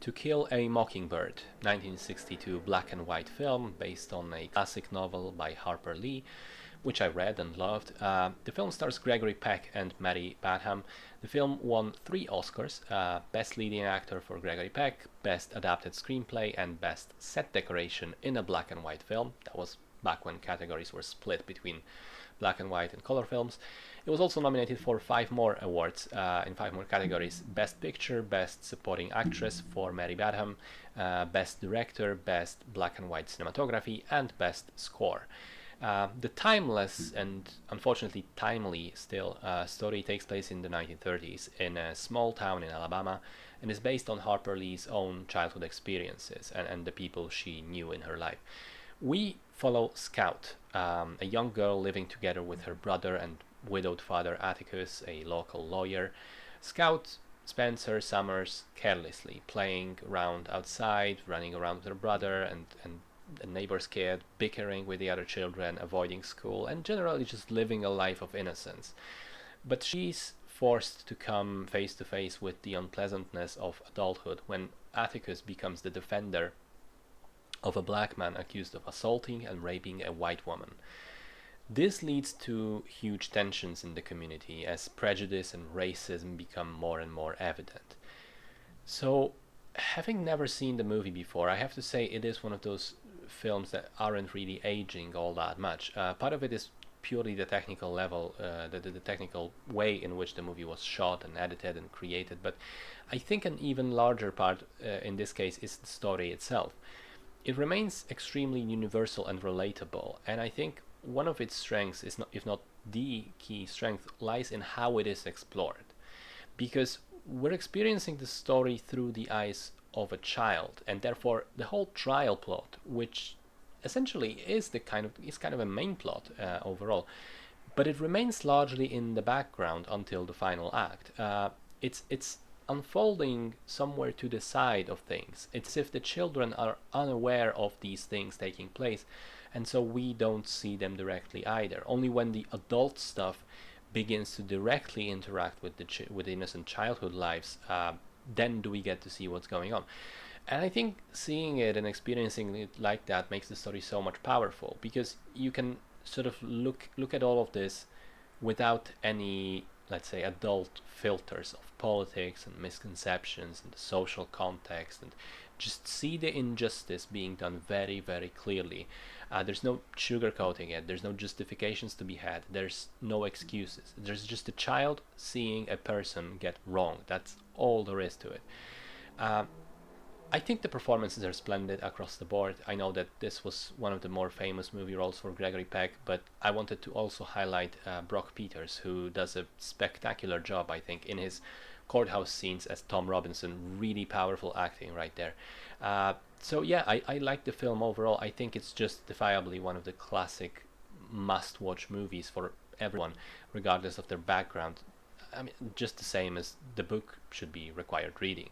To Kill a Mockingbird, 1962 black and white film based on a classic novel by Harper Lee, which I read and loved. The film stars Gregory Peck and Mary Badham. The film won 3 Oscars: Best Leading Actor for Gregory Peck, Best Adapted Screenplay, and Best Set Decoration in a Black and White Film. That was back when categories were split between black and white and color films. It was also nominated for 5 more awards in 5 more categories: Best Picture, Best Supporting Actress for Mary Badham, Best Director, Best Black and White Cinematography, and Best Score. The timeless and unfortunately timely still story takes place in the 1930s in a small town in Alabama and is based on Harper Lee's own childhood experiences and the people she knew in her life. We follow Scout, a young girl living together with her brother and widowed father Atticus, a local lawyer. Scout spends her summers carelessly, playing around outside, running around with her brother and the neighbor's kid, bickering with the other children, avoiding school, and generally just living a life of innocence. But she's forced to come face to face with the unpleasantness of adulthood when Atticus becomes the defender of a black man accused of assaulting and raping a white woman. This leads to huge tensions in the community as prejudice and racism become more and more evident. So, having never seen the movie before, I have to say it is one of those films that aren't really aging all that much. Part of it is purely the technical level, the technical way in which the movie was shot and edited and created, but I think an even larger part in this case is the story itself. It remains extremely universal and relatable, and I think one of its strengths, is not, if not the key strength, lies in how it is explored. Because we're experiencing the story through the eyes of a child, and therefore the whole trial plot, which essentially is kind of a main plot overall, but it remains largely in the background until the final act. It's unfolding somewhere to the side of things. It's as if the children are unaware of these things taking place, and so we don't see them directly either. Only when the adult stuff begins to directly interact with with innocent childhood lives, then do we get to see what's going on. And I think seeing it and experiencing it like that makes the story so much powerful, because you can sort of look at all of this without any, let's say, adult filters of politics and misconceptions and the social context, and just see the injustice being done very, very clearly. There's no sugarcoating it. There's no justifications to be had. There's no excuses. There's just a child seeing a person get wrong. That's all there is to it. I think the performances are splendid across the board. I know that this was one of the more famous movie roles for Gregory Peck, but I wanted to also highlight Brock Peters, who does a spectacular job, I think, in his courthouse scenes as Tom Robinson. Really powerful acting right there. So yeah, I like the film overall. I think it's justifiably one of the classic must-watch movies for everyone, regardless of their background. I mean, just the same as the book should be required reading.